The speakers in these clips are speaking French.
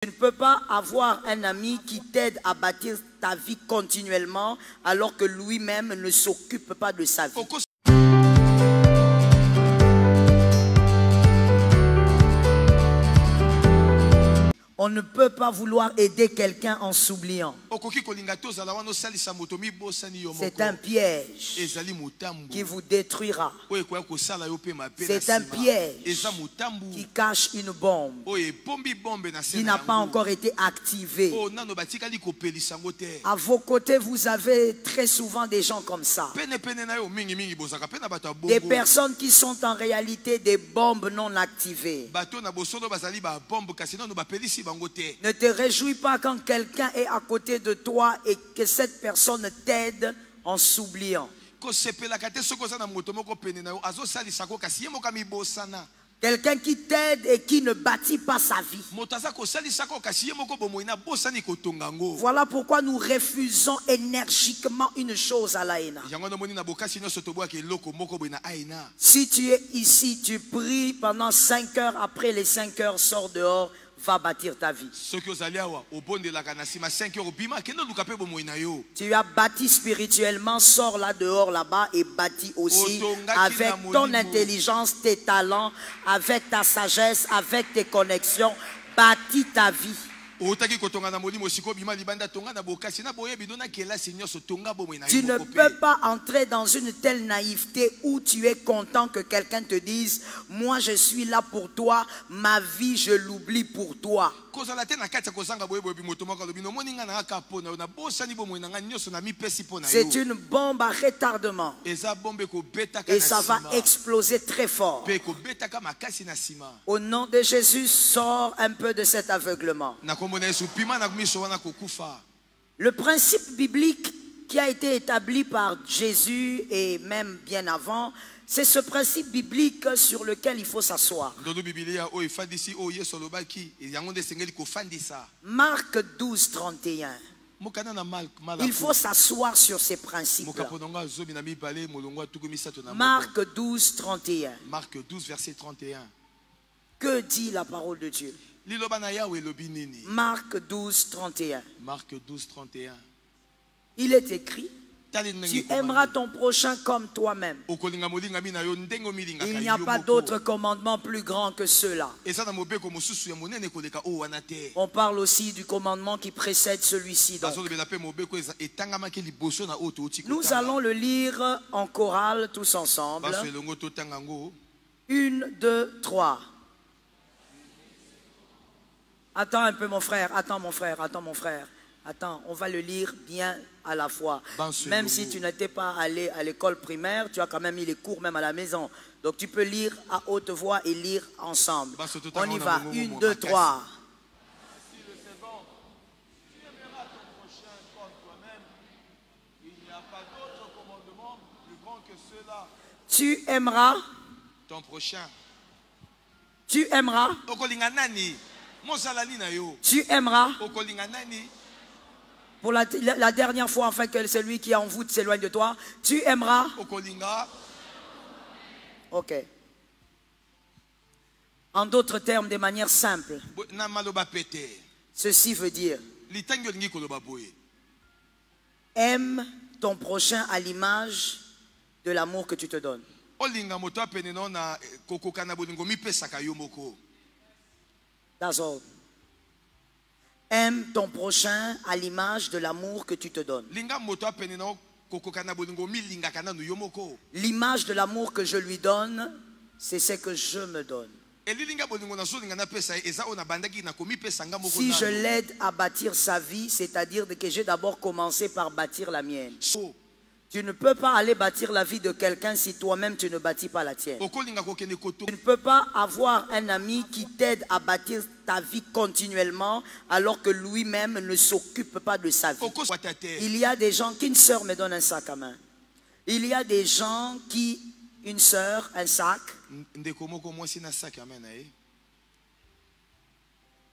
Tu ne peux pas avoir un ami qui t'aide à bâtir ta vie continuellement alors que lui-même ne s'occupe pas de sa vie. On ne peut pas vouloir aider quelqu'un en s'oubliant. C'est un piège qui vous détruira. C'est un piège qui cache une bombe qui n'a pas encore été activée. À vos côtés, vous avez très souvent des gens comme ça. Des personnes qui sont en réalité des bombes non activées. Ne te réjouis pas quand quelqu'un est à côté de toi et que cette personne t'aide en s'oubliant. Quelqu'un qui t'aide et qui ne bâtit pas sa vie. Voilà pourquoi nous refusons énergiquement une chose à l'AENA. Si tu es ici, tu pries pendant 5 heures, après les 5 heures, sors dehors, va bâtir ta vie. Tu as bâti spirituellement, sors là dehors, là-bas et bâtis aussi avec ton intelligence, tes talents, avec ta sagesse, avec tes connexions. Bâtis ta vie. Tu ne peux pas entrer dans une telle naïveté où tu es content que quelqu'un te dise « Moi je suis là pour toi, ma vie je l'oublie pour toi ». C'est une bombe à retardement et ça va exploser très fort. Au nom de Jésus, sors un peu de cet aveuglement. Le principe biblique qui a été établi par Jésus et même bien avant, c'est ce principe biblique sur lequel il faut s'asseoir. Marc 12, 31. Il faut s'asseoir sur ces principes-là. Marc 12, 31. Marc 12, verset 31. Que dit la parole de Dieu? Marc 12, 31. Marc 12, 31. Il est écrit: tu aimeras ton prochain comme toi-même. Il n'y a pas d'autre commandement plus grand que ceux-là. On parle aussi du commandement qui précède celui-ci. Nous allons le lire en chorale tous ensemble. 1, 2, 3. Attends un peu mon frère, attends mon frère, attends mon frère. Attends, on va le lire bien à la fois. Même si tu n'étais pas allé à l'école primaire, tu as quand même mis les cours même à la maison. Donc tu peux lire à haute voix et lire ensemble. On y va, 1, 2, 3. Tu aimeras ton prochain. Tu aimeras. Tu aimeras. Pour la dernière fois, enfin, que celui qui est en voûte s'éloigne de toi. Tu aimeras. Ok. En d'autres termes, de manière simple. Ceci veut dire: aime ton prochain à l'image de l'amour que tu te donnes. That's all. Aime ton prochain à l'image de l'amour que tu te donnes. L'image de l'amour que je lui donne, c'est ce que je me donne. Si je l'aide à bâtir sa vie, c'est-à-dire que j'ai d'abord commencé par bâtir la mienne. Tu ne peux pas aller bâtir la vie de quelqu'un si toi-même tu ne bâtis pas la tienne. Tu ne peux pas avoir un ami qui t'aide à bâtir ta vie continuellement alors que lui-même ne s'occupe pas de sa vie. Il y a des gens qui, une sœur me donne un sac à main. Il y a des gens qui, une sœur, un sac.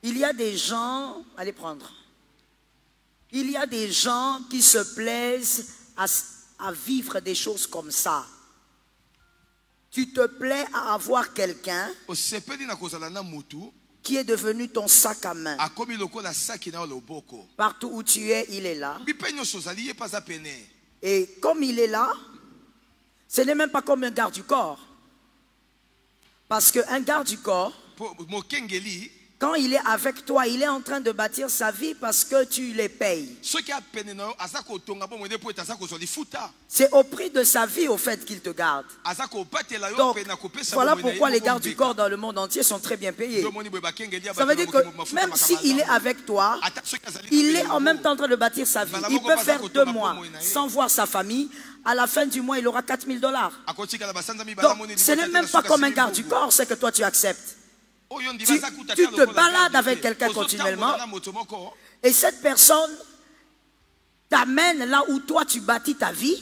Il y a des gens, allez prendre. Il y a des gens qui se plaisent à vivre des choses comme ça. Tu te plais à avoir quelqu'un qui est devenu ton sac à main. Partout où tu es, il est là. Et comme il est là, ce n'est même pas comme un garde du corps. Parce qu'un garde du corps, quand il est avec toi, il est en train de bâtir sa vie parce que tu les payes. C'est au prix de sa vie au fait qu'il te garde. Donc, voilà pourquoi les gardes du corps dans le monde entier sont très bien payés. Ça veut dire que même s'il est avec toi, il est en même temps en train de bâtir sa vie. Il peut faire 2 mois sans voir sa famille. À la fin du mois, il aura 4 000 $. Donc, ce n'est même pas comme un garde du corps, c'est que toi tu acceptes. Tu te balades avec quelqu'un continuellement et cette personne t'amène là où toi tu bâtis ta vie,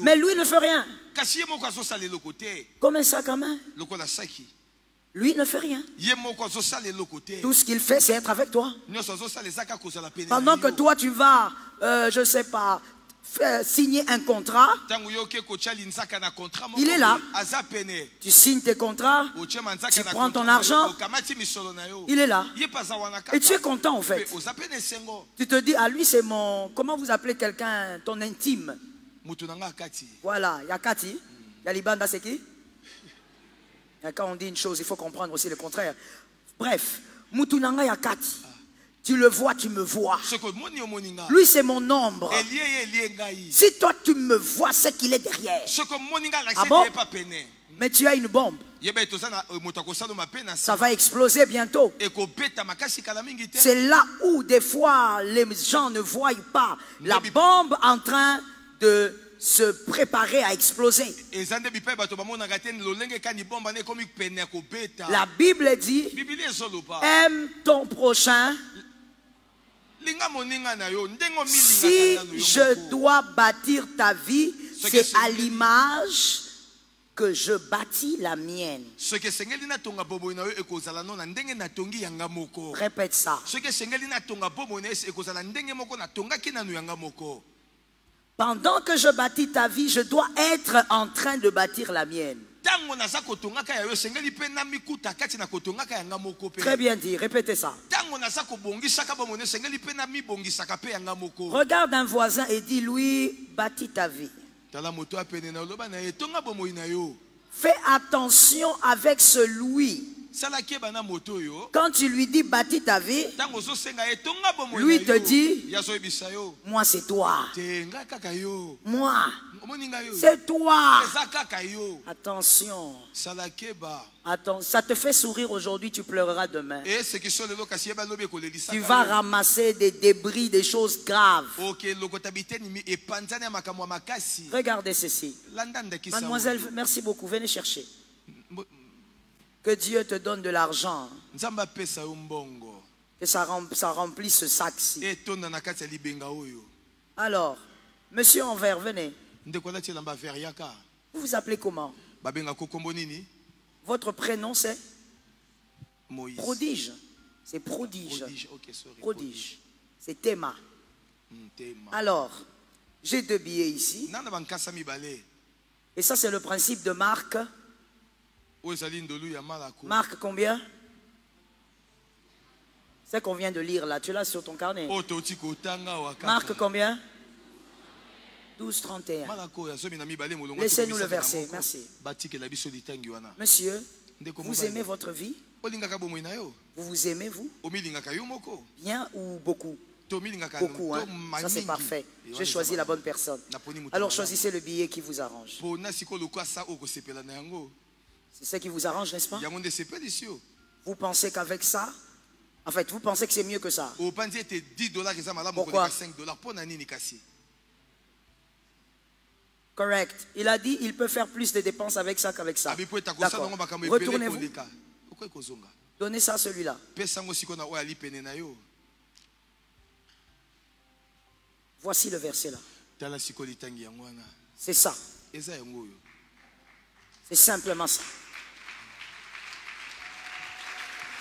mais lui ne fait rien. Comme un sac à main. Lui ne fait rien. Tout ce qu'il fait, c'est être avec toi. Pendant que toi tu vas, je ne sais pas, signer un contrat, il est là. Tu signes tes contrats, tu prends ton argent, il est là. Et tu es content en fait. Tu te dis, ah lui c'est mon... Comment vous appelez quelqu'un, ton intime? Voilà, il y a Kati, il y a Libanda, c'est qui? Et quand on dit une chose, il faut comprendre aussi le contraire. Bref, Mutunanga Yakati. Tu le vois, tu me vois. Lui, c'est mon ombre. Si toi, tu me vois, c'est qu'il est derrière. Ah bon? Mais tu as une bombe. Ça va exploser bientôt. C'est là où, des fois, les gens ne voient pas la bombe en train de se préparer à exploser. La Bible dit, aime ton prochain. Si je dois bâtir ta vie, c'est à l'image que je bâtis la mienne. Répète ça. Pendant que je bâtis ta vie, je dois être en train de bâtir la mienne. Très bien dit, répétez ça. Regarde un voisin et dis-lui, bâtis ta vie. Fais attention avec celui. Quand tu lui dis bâtis ta vie, lui te dit, moi c'est toi. Moi, c'est toi. Attention. Attends, ça te fait sourire aujourd'hui, tu pleureras demain. Tu vas ramasser des débris, des choses graves. Regardez ceci. Mademoiselle, merci beaucoup. Venez chercher. Que Dieu te donne de l'argent. Que ça remplisse ce sac-ci. Alors, monsieur Envers, venez. Vous vous appelez comment? Votre prénom c'est Prodige. C'est Prodige. Prodige. C'est Théma. Alors, j'ai 2 billets ici. Et ça, c'est le principe de Marc. Marc combien? C'est qu'on vient de lire là. Tu l'as sur ton carnet. Marc combien? 12:31. Laissez-nous le verset. Merci. Monsieur, vous aimez votre vie? Vous vous aimez, vous? Bien ou beaucoup? Beaucoup, hein? Ça c'est parfait. J'ai choisi la bonne personne. Alors choisissez le billet qui vous arrange. C'est ce qui vous arrange, n'est-ce pas? Vous pensez qu'avec ça, en fait, vous pensez que c'est mieux que ça? Pourquoi? Correct. Il a dit il peut faire plus de dépenses avec ça qu'avec ça. D'accord. Retournez-vous. Donnez ça à celui-là. Voici le verset là. C'est ça. C'est simplement ça.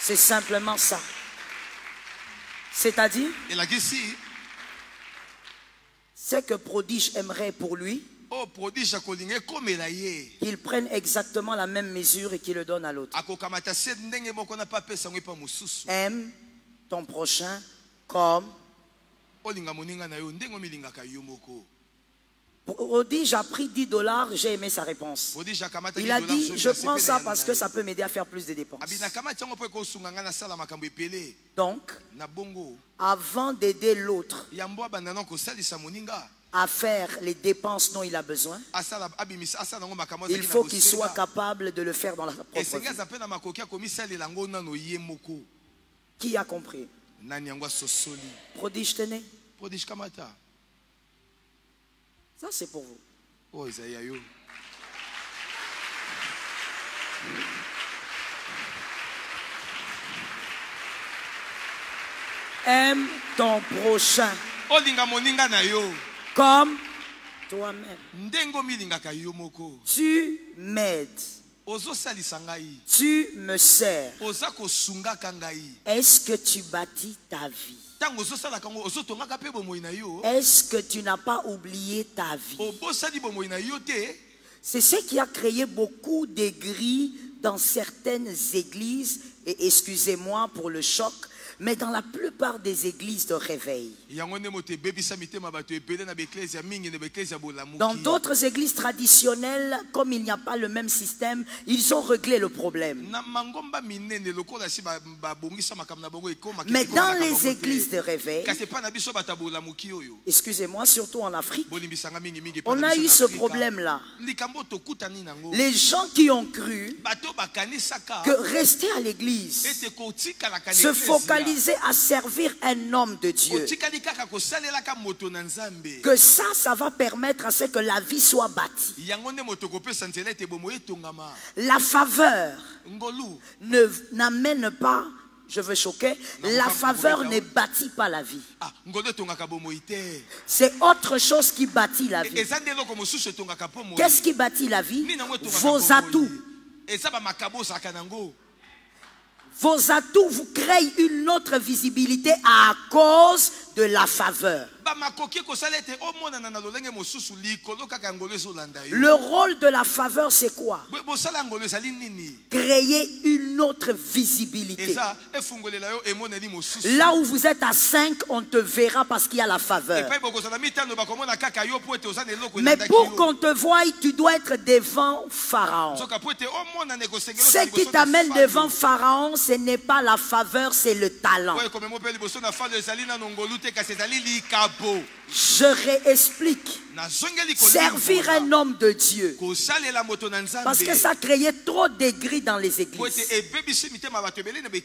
C'est simplement ça. C'est-à-dire, ce que Prodige aimerait pour lui, qu'il prenne exactement la même mesure et qu'il le donne à l'autre. Aime ton prochain comme. Prodige a pris $10, j'ai aimé sa réponse. Il a dit, je prends ça parce que ça peut m'aider à faire plus de dépenses. Donc, avant d'aider l'autre à faire les dépenses dont il a besoin, il faut qu'il soit capable de le faire dans la propre vie. Qui a compris? Prodige tenez. Ça c'est pour vous. Aime ton prochain comme toi-même. Tu m'aides. Tu me sers. Est-ce que tu bâtis ta vie? Est-ce que tu n'as pas oublié ta vie? C'est ce qui a créé beaucoup de grilles dans certaines églises. Et excusez-moi pour le choc, mais dans la plupart des églises de réveil. Dans d'autres églises traditionnelles, comme il n'y a pas le même système, ils ont réglé le problème. Mais dans les églises de réveil, excusez-moi, surtout en Afrique, on a eu ce problème-là. Les gens qui ont cru que rester à l'église, se focaliser à servir un homme de Dieu, que ça va permettre à ce que la vie soit bâtie. La faveur n'amène pas, je veux choquer, la faveur ne bâtit pas la vie. C'est autre chose qui bâtit la vie. Qu'est-ce qui bâtit la vie? Vos atouts. Vos atouts vous créent une autre visibilité à cause de la faveur. Le rôle de la faveur, c'est quoi? Créer une autre visibilité. Là où vous êtes à 5, on te verra parce qu'il y a la faveur. Mais pour qu'on te voie, tu dois être devant Pharaon. Ce qui t'amène devant Pharaon, ce n'est pas la faveur, c'est le talent. Je réexplique. Servir un homme de Dieu, parce que ça créait trop d'aigris dans les églises.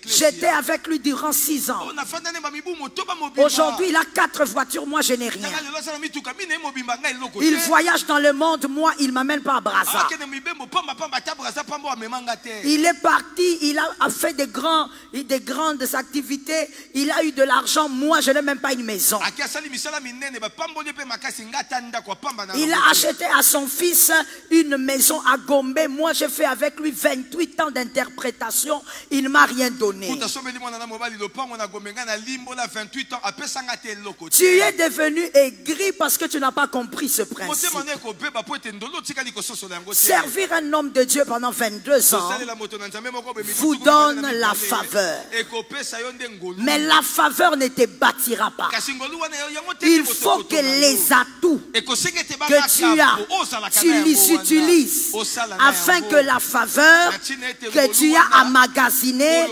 J'étais avec lui durant 6 ans. Aujourd'hui il a 4 voitures, moi je n'ai rien. Il voyage dans le monde, moi il ne m'amène pas à Brazza. Il est parti, il a fait des grandes activités, il a eu de l'argent, moi je n'ai même pas une maison. Il a acheté à son fils une maison à Gombe. Moi, j'ai fait avec lui 28 ans d'interprétation. Il ne m'a rien donné. Tu es devenu aigri parce que tu n'as pas compris ce principe. Servir un homme de Dieu pendant 22 ans vous donne la faveur. Mais la faveur ne te bâtira pas. Il faut que les atouts que tu as, tu les utilises afin que la faveur que tu as emmagasinée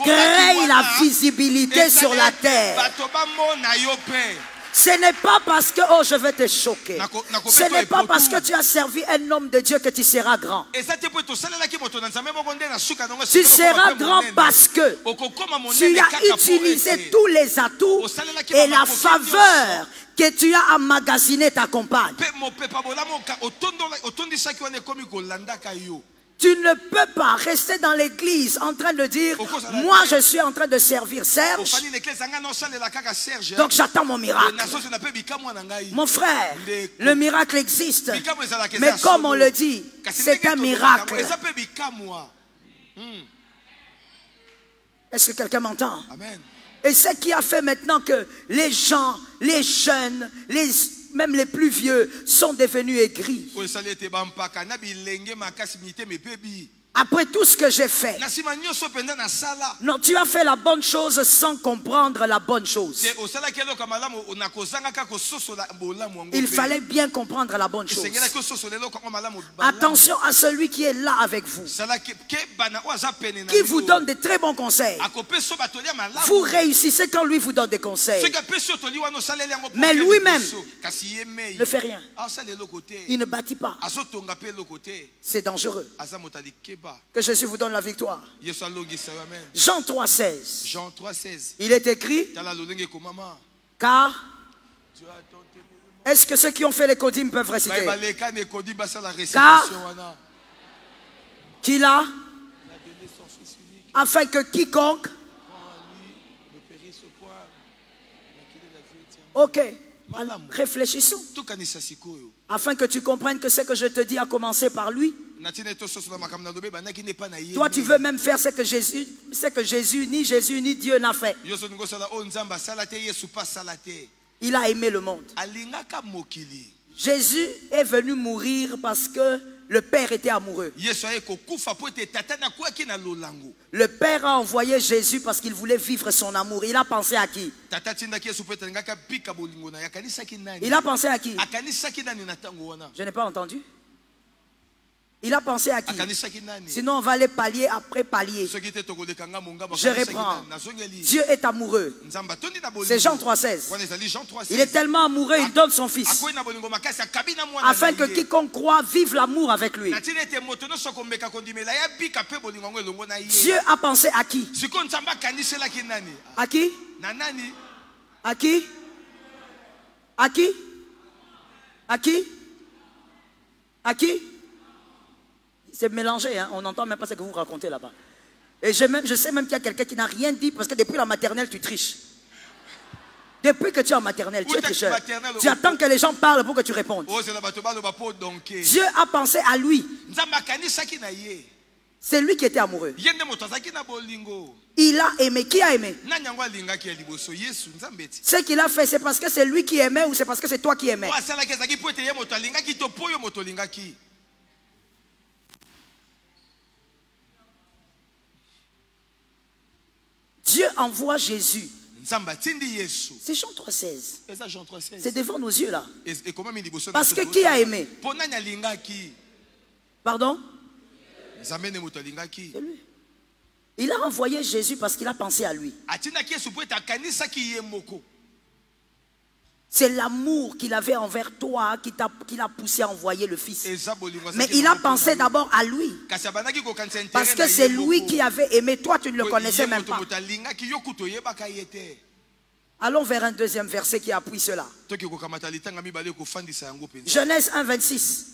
crée la visibilité sur la terre. Ce n'est pas parce que, oh je vais te choquer, ce n'est pas parce que tu as servi un homme de Dieu que tu seras grand. Tu seras grand parce que tu as utilisé tous les atouts et la faveur que tu as emmagasiné t'accompagne. Tu ne peux pas rester dans l'église en train de dire moi je suis en train de servir Serge, donc j'attends mon miracle. Mon frère, le miracle existe, mais comme on le dit, c'est un miracle. Est-ce que quelqu'un m'entend? Et ce qui a fait maintenant que les gens, les jeunes, même les plus vieux, sont devenus aigris. Après tout ce que j'ai fait, non, tu as fait la bonne chose sans comprendre la bonne chose. Il fallait bien comprendre la bonne chose. Attention à celui qui est là avec vous, qui vous donne de très bons conseils. Vous réussissez quand lui vous donne des conseils. Mais lui-même ne fait rien. Il ne bâtit pas. C'est dangereux. Que Jésus vous donne la victoire. Jean 3,16. Il est écrit, car est-ce que ceux qui ont fait les codymes peuvent réciter? Car qu'il a, afin que quiconque, ok, alors, réfléchissons, afin que tu comprennes que ce que je te dis a commencé par lui. Toi tu veux même faire ce que Jésus ni Dieu n'a fait. Il a aimé le monde. Jésus est venu mourir parce que le Père était amoureux. Le Père a envoyé Jésus parce qu'il voulait vivre son amour. Il a pensé à qui? Il a pensé à qui? Je n'ai pas entendu. Il a pensé à qui? Sinon on va aller palier après palier. Je reprends. Dieu est amoureux. C'est Jean 3,16. Il est tellement amoureux, il donne son fils, afin que quiconque croit vive l'amour avec lui. Dieu a pensé à qui? À qui? À qui? À qui? À qui? À qui? C'est mélangé, hein? On n'entend même pas ce que vous racontez là-bas. Et je sais même qu'il y a quelqu'un qui n'a rien dit parce que depuis la maternelle, tu triches. Depuis que tu es en maternelle, tu es tricheur. Tu attends que les gens parlent pour que tu répondes. Dieu a pensé à lui. C'est lui qui était amoureux. Il a aimé. Qui a aimé? Ce qu'il a fait, c'est parce que c'est lui qui aimait ou c'est parce que c'est toi qui aimais? Dieu envoie Jésus. C'est Jean 3,16. C'est devant nos yeux là. Parce que qui a aimé? Pardon? C'est lui. Il a envoyé Jésus parce qu'il a pensé à lui. C'est l'amour qu'il avait envers toi qui l'a poussé à envoyer le Fils. Mais il a pensé d'abord à lui. Parce que c'est lui qui avait aimé. Toi, tu ne le connaissais même pas. Allons vers un deuxième verset qui appuie cela. Genèse 1,26.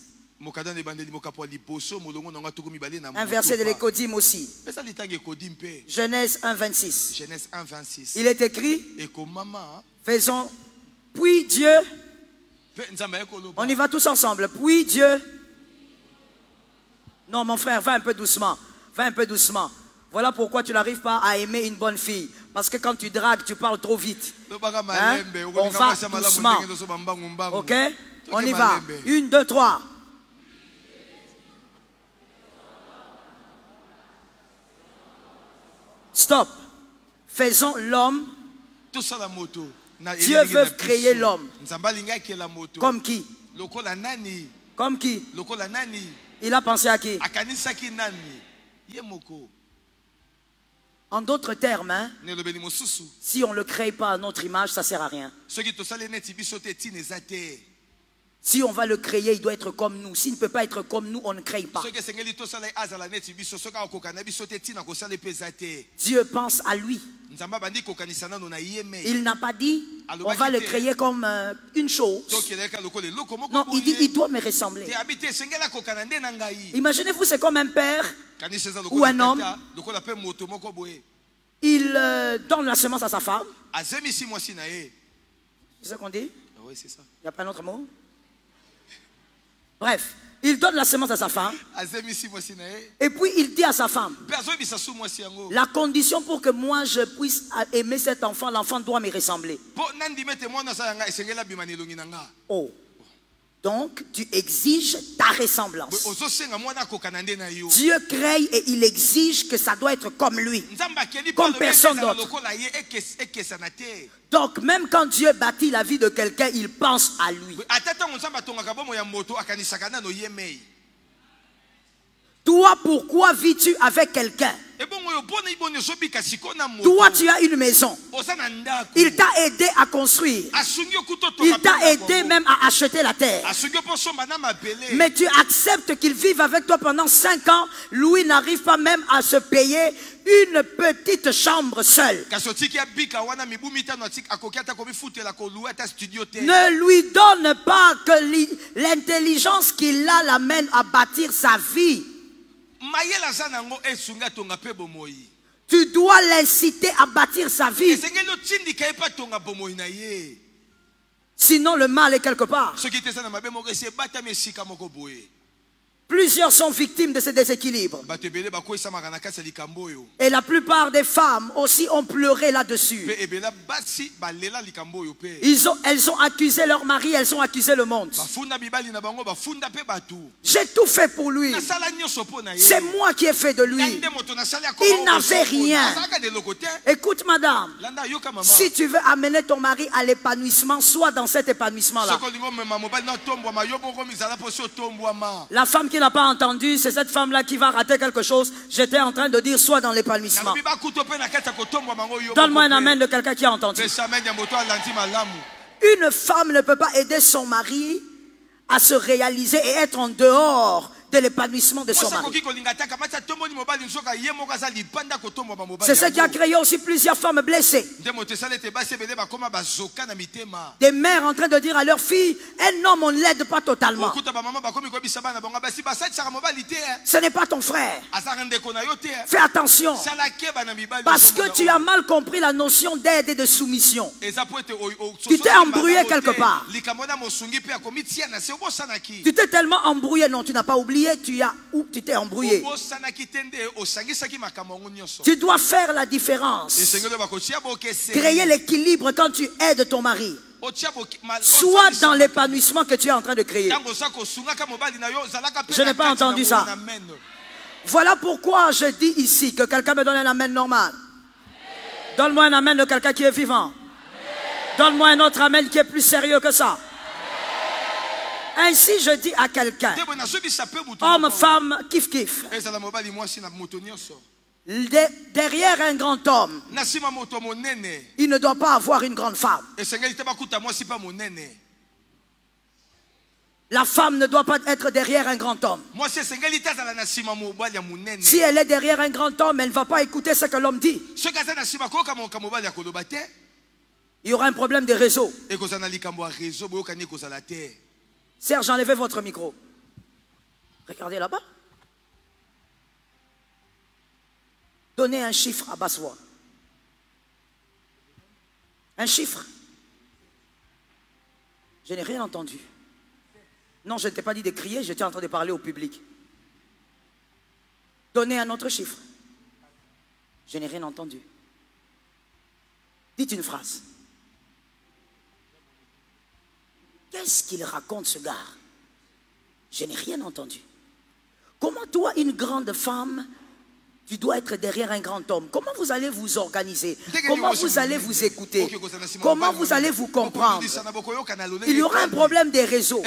Un verset de l'Écodyme aussi. Genèse 1,26. Il est écrit, faisons... Puis Dieu, on y va tous ensemble. Puis Dieu, non mon frère, va un peu doucement. Va un peu doucement. Voilà pourquoi tu n'arrives pas à aimer une bonne fille. Parce que quand tu dragues, tu parles trop vite. Hein? On va doucement. Ok? On y va. 1, 2, 3. Stop. Faisons l'homme. Dieu veut créer l'homme. Comme qui? Comme qui? Il a pensé à qui? En d'autres termes, hein, si on ne le crée pas à notre image, ça ne sert à rien. Si on va le créer, il doit être comme nous. S'il ne peut pas être comme nous, on ne crée pas. Dieu pense à lui. Il n'a pas dit, on va le créer comme une chose. Non, il dit, il doit me ressembler. Imaginez-vous, c'est comme un père ou un homme. Il donne la semence à sa femme. C'est ce qu'on dit? Oui, c'est ça. Il n'y a pas un autre mot? Bref, il donne la semence à sa femme. Et puis il dit à sa femme, la condition pour que moi je puisse aimer cet enfant, l'enfant doit me ressembler. Oh, Donc, tu exiges ta ressemblance. Dieu crée et il exige que ça doit être comme lui, comme personne d'autre. Donc, même quand Dieu bâtit la vie de quelqu'un, il pense à lui. Toi, pourquoi vis-tu avec quelqu'un? Toi, tu as une maison. Il t'a aidé à construire. Il t'a aidé même à acheter la terre. Mais tu acceptes qu'il vive avec toi pendant 5 ans. Lui n'arrive pas même à se payer une petite chambre seule. Ne lui donne pas que l'intelligence qu'il a l'amène à bâtir sa vie. Tu dois l'inciter à bâtir sa vie. Sinon le mal est quelque part. Plusieurs sont victimes de ce déséquilibre. Et la plupart des femmes aussi ont pleuré là-dessus. Elles ont accusé leur mari, elles ont accusé le monde. J'ai tout fait pour lui. C'est moi qui ai fait de lui. Il n'avait rien. Écoute madame, si tu veux amener ton mari à l'épanouissement, sois dans cet épanouissement-là. La femme qui n'a pas entendu, c'est cette femme-là qui va rater quelque chose. J'étais en train de dire soit dans l'épanouissement. Donne-moi un amen de quelqu'un qui a entendu. Une femme ne peut pas aider son mari à se réaliser et être en dehors de l'épanouissement de son mari. C'est ce qui a créé aussi plusieurs femmes blessées. Des mères en train de dire à leur fille, un homme on ne l'aide pas totalement. Ce n'est pas ton frère. Fais attention. Parce que tu as mal compris la notion d'aide et de soumission. Tu t'es embrouillé quelque part. Tu t'es tellement embrouillé, non, tu n'as pas oublié. Tu t'es embrouillé. Tu dois faire la différence. Créer l'équilibre quand tu aides ton mari. Soit dans l'épanouissement que tu es en train de créer. Je n'ai pas entendu ça. Voilà pourquoi je dis ici que quelqu'un me donne un amen normal. Donne-moi un amen de quelqu'un qui est vivant. Donne-moi un autre amen qui est plus sérieux que ça. Ainsi je dis à quelqu'un, homme, femme, kiff kiff. Derrière un grand homme, il ne doit pas avoir une grande femme. La femme ne doit pas être derrière un grand homme. Si elle est derrière un grand homme, elle ne va pas écouter ce que l'homme dit. Il y aura un problème de réseau. Serge, enlevez votre micro. Regardez là-bas. Donnez un chiffre à basse voix. Un chiffre. Je n'ai rien entendu. Non, je ne t'ai pas dit de crier, j'étais en train de parler au public. Donnez un autre chiffre. Je n'ai rien entendu. Dites une phrase. Qu'est-ce qu'il raconte ce gars? Je n'ai rien entendu. Comment toi, une grande femme, tu dois être derrière un grand homme? Comment vous allez vous organiser? Comment vous allez vous écouter? Comment vous allez vous comprendre? Il y aura un problème des réseaux.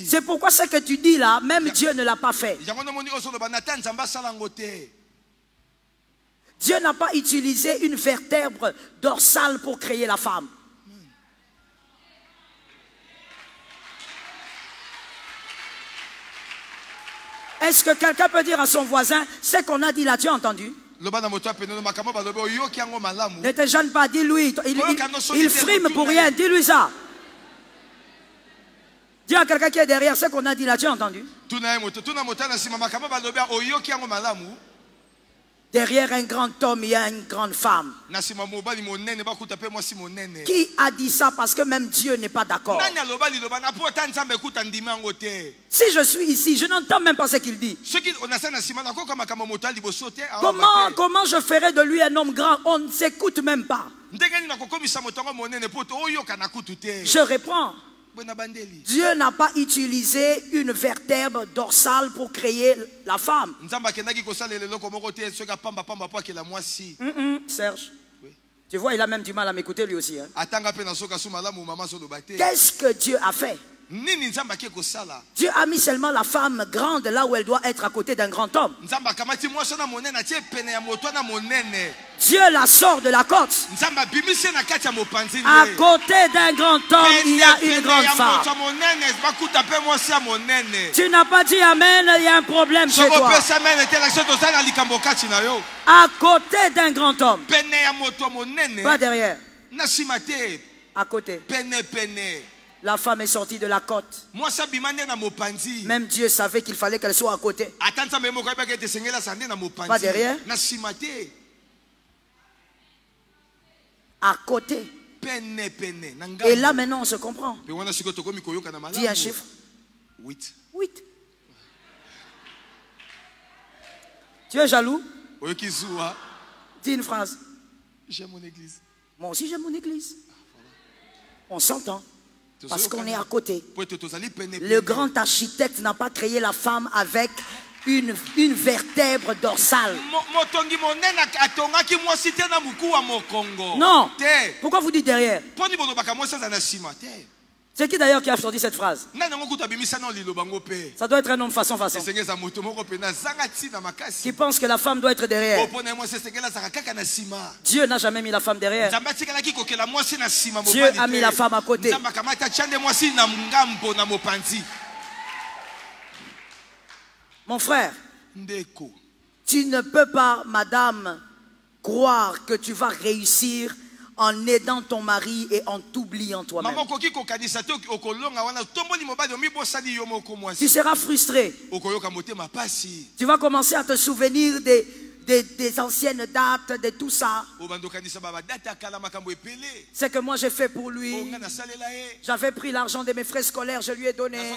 C'est pourquoi ce que tu dis là, même Dieu ne l'a pas fait. Dieu n'a pas utilisé une vertèbre dorsale pour créer la femme. Est-ce que quelqu'un peut dire à son voisin, ce qu'on a dit là, tu as entendu? Ne te gêne pas, dis-lui. Il frime pour rien, dis-lui ça. Dis à quelqu'un qui est derrière, ce qu'on a dit là, tu as entendu? Derrière un grand homme, il y a une grande femme. Qui a dit ça? Parce que même Dieu n'est pas d'accord. Si je suis ici, je n'entends même pas ce qu'il dit. Comment je ferai de lui un homme grand? On ne s'écoute même pas. Je réponds. Dieu n'a pas utilisé une vertèbre dorsale pour créer la femme. Serge, tu vois, il a même du mal à m'écouter lui aussi. Hein? Qu'est-ce que Dieu a fait? Dieu a mis seulement la femme grande là où elle doit être à côté d'un grand homme. Dieu la sort de la côte. À côté d'un grand homme, il y a une grande femme. Tu n'as pas dit amen, il y a un problème chez toi. À côté d'un grand homme. Pas derrière. À côté. La femme est sortie de la côte. Même Dieu savait qu'il fallait qu'elle soit à côté. Pas derrière. À côté. Et là maintenant on se comprend. Dis un chiffre. 8. Tu es jaloux? Dis une phrase. J'aime mon église. Moi aussi j'aime mon église. On s'entend. Parce qu'on est à côté. Le grand architecte n'a pas créé la femme avec une vertèbre dorsale. Non. Pourquoi vous dites derrière? C'est qui d'ailleurs qui a sorti cette phrase? Ça doit être un homme façon. Qui pense que la femme doit être derrière. Dieu n'a jamais mis la femme derrière. Dieu a mis la femme à côté. Mon frère, tu ne peux pas, madame, croire que tu vas réussir en aidant ton mari et en t'oubliant toi-même. Tu seras frustré. Tu vas commencer à te souvenir des anciennes dates, de tout ça. C'est que moi j'ai fait pour lui. J'avais pris l'argent de mes frais scolaires, je lui ai donné.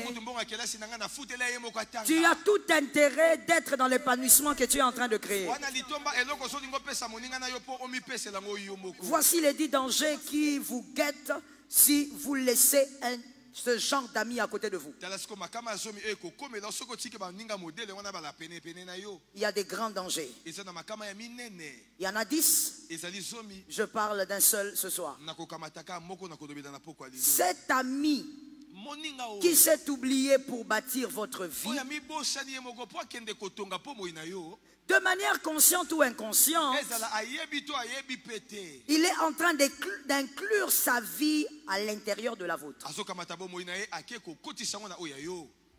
Tu as tout intérêt d'être dans l'épanouissement que tu es en train de créer. Voici les 10 dangers qui vous guettent si vous laissez ce genre d'amis à côté de vous. Il y a des grands dangers. Il y en a 10. Je parle d'un seul ce soir. Cet ami qui s'est oublié pour bâtir votre vie, de manière consciente ou inconsciente, il est en train d'inclure sa vie à l'intérieur de la vôtre.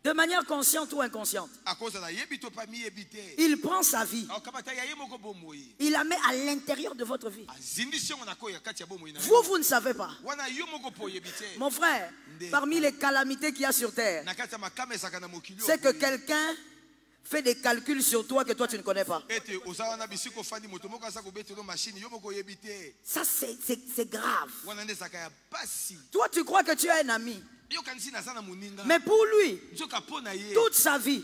De manière consciente ou inconsciente. Il prend sa vie. Il la met à l'intérieur de votre vie. Vous ne savez pas. Mon frère, parmi les calamités qu'il y a sur terre, c'est que quelqu'un fait des calculs sur toi que toi tu ne connais pas. Ça c'est grave. Toi tu crois que tu as un ami. Mais pour lui, toute sa vie,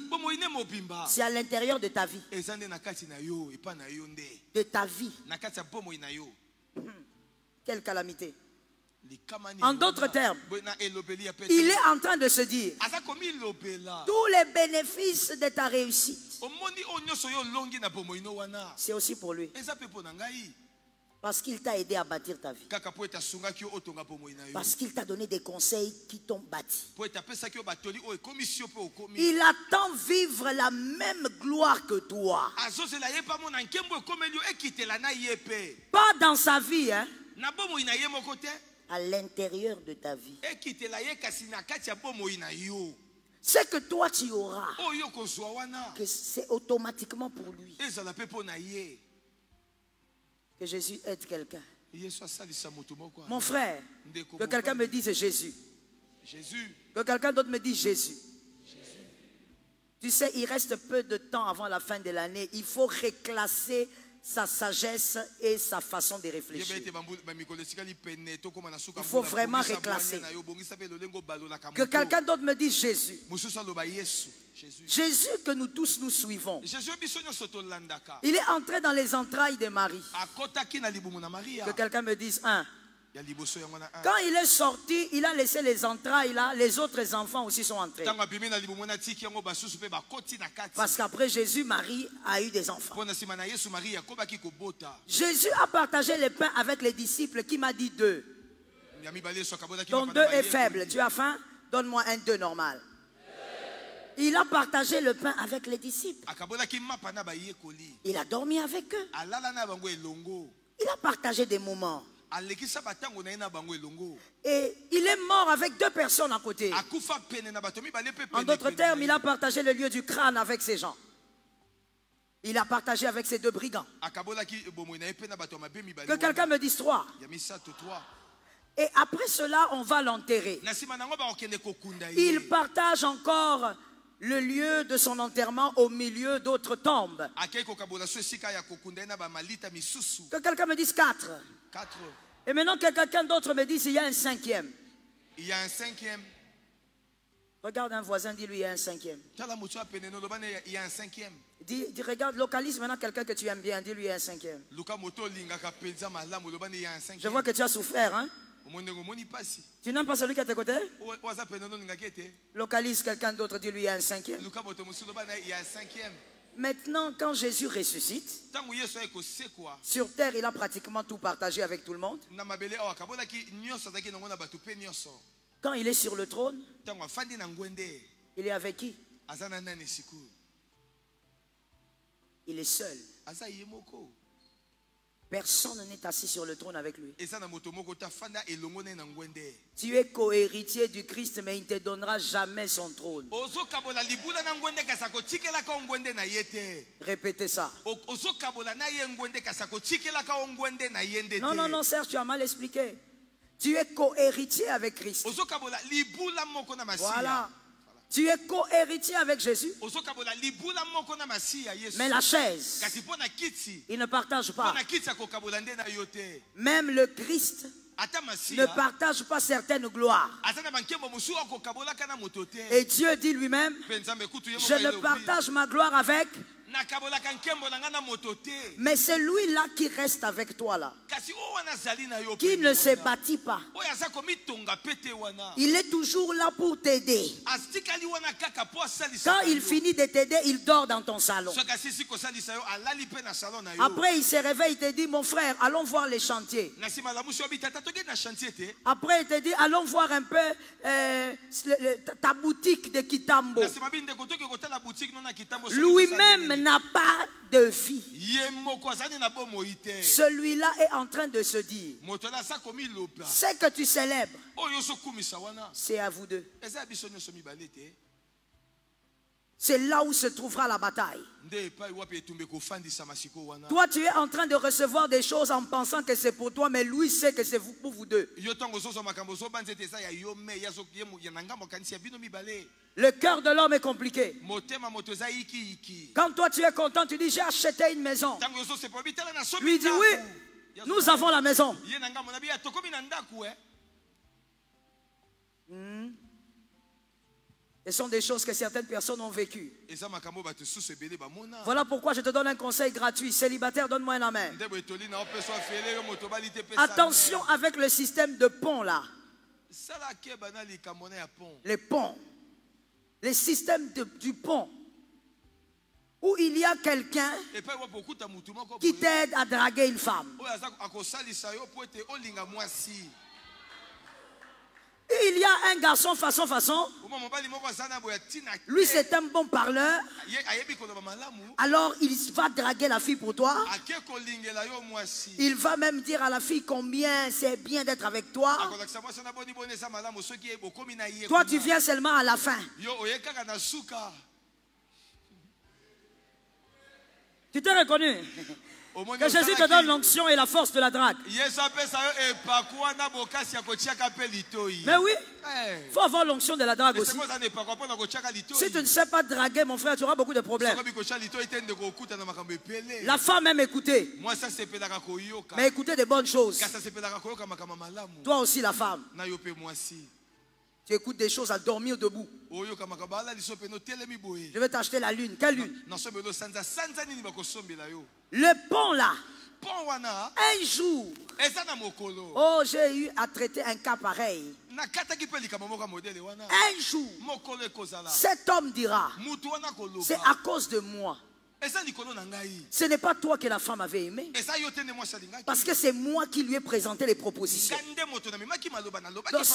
c'est à l'intérieur de ta vie. De ta vie. Quelle calamité. En d'autres termes, il est en train de se dire tous les bénéfices de ta réussite, c'est aussi pour lui. Parce qu'il t'a aidé à bâtir ta vie. Parce qu'il t'a donné des conseils qui t'ont bâti. Il attend vivre la même gloire que toi. Pas dans sa vie, hein? À l'intérieur de ta vie. C'est que toi tu auras, que c'est automatiquement pour lui. Que Jésus aide quelqu'un. Mon frère, que quelqu'un me dise Jésus. Que quelqu'un d'autre me dise Jésus. Tu sais, il reste peu de temps avant la fin de l'année. Il faut reclasser sa sagesse et sa façon de réfléchir. Il faut vraiment reclasser. Que quelqu'un d'autre me dise Jésus. Jésus que nous tous nous suivons. Il est entré dans les entrailles de Marie. Que quelqu'un me dise 1. Quand il est sorti, il a laissé les entrailles là, les autres enfants aussi sont entrés. Parce qu'après Jésus, Marie a eu des enfants. Jésus a partagé le pain avec les disciples qui m'a dit 2. Donc 2 est faible. Tu as faim? Donne-moi un 2 normal. Il a partagé le pain avec les disciples. Il a dormi avec eux. Il a partagé des moments. Et il est mort avec 2 personnes à côté. En d'autres termes, il a partagé le lieu du crâne avec ces gens. Il a partagé avec ces 2 brigands. Que quelqu'un me dise 3. Et après cela, on va l'enterrer. Il partage encore le lieu de son enterrement au milieu d'autres tombes. Que quelqu'un me dise 4. Et maintenant que quelqu'un d'autre me dise il y a un 5e. Il y a un 5e. Regarde un voisin, dis-lui il y a un 5e. Il y a un 5e. Dis, regarde, localise maintenant quelqu'un que tu aimes bien, dis-lui il y a un 5e. Je vois que tu as souffert, hein? Tu n'aimes pas celui qui est à tes côtés? Localise quelqu'un d'autre, dis-lui il y a un 5e. Maintenant, quand Jésus ressuscite, sur terre, il a pratiquement tout partagé avec tout le monde. Quand il est sur le trône, il est avec qui? Il est seul. Personne n'est assis sur le trône avec lui. Tu es co-héritier du Christ, mais il ne te donnera jamais son trône. Répétez ça. Non, non, non, Serge, tu as mal expliqué. Tu es co-héritier avec Christ. Voilà. Tu es co-héritier avec Jésus. Mais la chaise, il ne partage pas. Même le Christ ne partage pas certaines gloires. Et Dieu dit lui-même, je ne partage ma gloire avec, mais c'est lui-là qui reste avec toi là, qui ne se bâtit pas. Il est toujours là pour t'aider. Quand il finit de t'aider, il dort dans ton salon. Après il se réveille, il te dit, mon frère, allons voir les chantiers. Après il te dit, allons voir un peu ta boutique de Kitambo. Lui-même n'a pas de vie. Celui-là est en train de se dire, ce que tu célèbres, c'est à vous 2. C'est là où se trouvera la bataille. Toi, tu es en train de recevoir des choses en pensant que c'est pour toi, mais lui sait que c'est pour vous 2. Le cœur de l'homme est compliqué. Quand toi tu es content, tu dis j'ai acheté une maison. Lui dit oui, nous avons la maison. Ce sont des choses que certaines personnes ont vécues. Voilà pourquoi je te donne un conseil gratuit. Célibataire, donne-moi un amen. Attention avec le système de pont là. Les ponts. Les systèmes du pont. Où il y a quelqu'un qui t'aide à draguer une femme. Et il y a un garçon façon. Lui c'est un bon parleur. Alors il va draguer la fille pour toi. Il va même dire à la fille combien c'est bien d'être avec toi. Toi tu viens seulement à la fin. Tu t'es reconnu? Que Jésus te donne l'onction et la force de la drague. Mais oui, il faut avoir l'onction de la drague aussi. Si tu ne sais pas draguer, mon frère, tu auras beaucoup de problèmes. La femme aime écouter. Mais écouter des bonnes choses. Toi aussi la femme. Tu écoutes des choses à dormir debout. Je vais t'acheter la lune. Quelle lune? Le pont là. Un jour, oh, j'ai eu à traiter un cas pareil. Un jour, cet homme dira, c'est à cause de moi. Ce n'est pas toi que la femme avait aimé. Parce que c'est moi qui lui ai présenté les propositions. Donc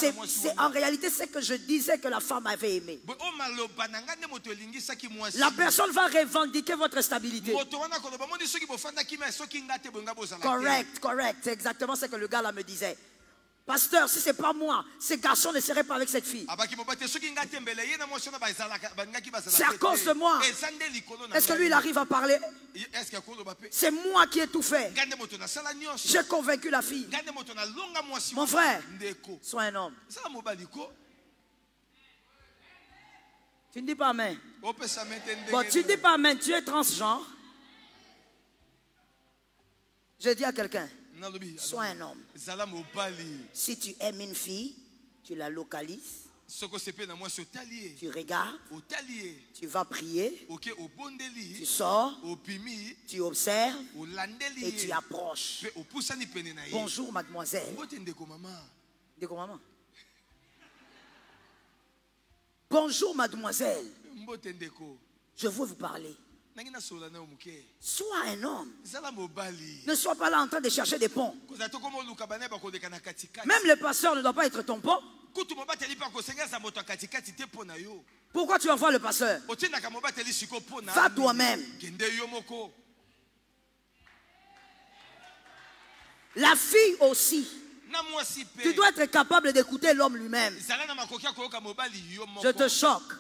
en réalité, c'est que je disais que la femme avait aimé. La personne va revendiquer votre stabilité. Correct, correct. C'est exactement ce que le gars là me disait. Pasteur, si ce n'est pas moi, ce garçon ne serait pas avec cette fille. C'est à cause de moi. Est-ce que lui, il arrive à parler? C'est moi qui ai tout fait. J'ai convaincu la fille. Mon frère, sois un homme. Tu ne dis pas amen. Bon, tu ne dis pas amen, tu es transgenre. Je dis à quelqu'un, sois un homme. Si tu aimes une fille, tu la localises, tu regardes, tu vas prier, tu sors, tu observes et tu approches. Bonjour mademoiselle. Bonjour mademoiselle. Je veux vous parler. Sois un homme. Ne sois pas là en train de chercher des ponts. Même le pasteur ne doit pas être ton pont. Pourquoi tu envoies le pasteur? Va toi-même. La fille aussi. Tu dois être capable d'écouter l'homme lui-même. Je te choque.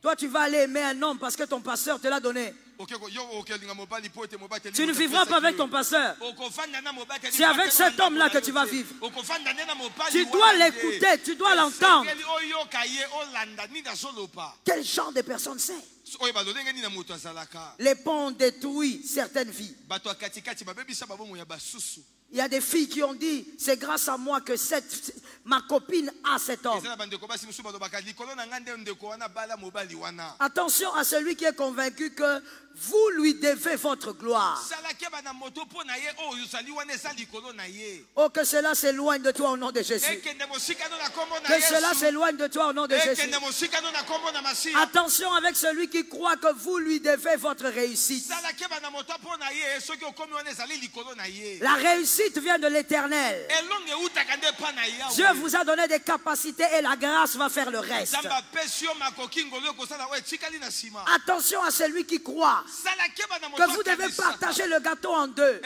Toi, tu vas aller aimer un homme parce que ton pasteur te l'a donné. Tu ne vivras pas avec ton pasteur. C'est avec cet homme-là que tu vas vivre. Tu dois l'écouter, tu dois l'entendre. Quel genre de personne c'est? Les ponts détruisent certaines vies. Il y a des filles qui ont dit, c'est grâce à moi que ma copine a cet homme. Attention à celui qui est convaincu que vous lui devez votre gloire. Oh, que cela s'éloigne de toi au nom de Jésus. Que cela s'éloigne de toi au nom de Jésus. Attention avec celui qui croit que vous lui devez votre réussite. La réussite vient de l'Éternel. Dieu vous a donné des capacités et la grâce va faire le reste. Attention à celui qui croit que vous devez partager le gâteau en deux.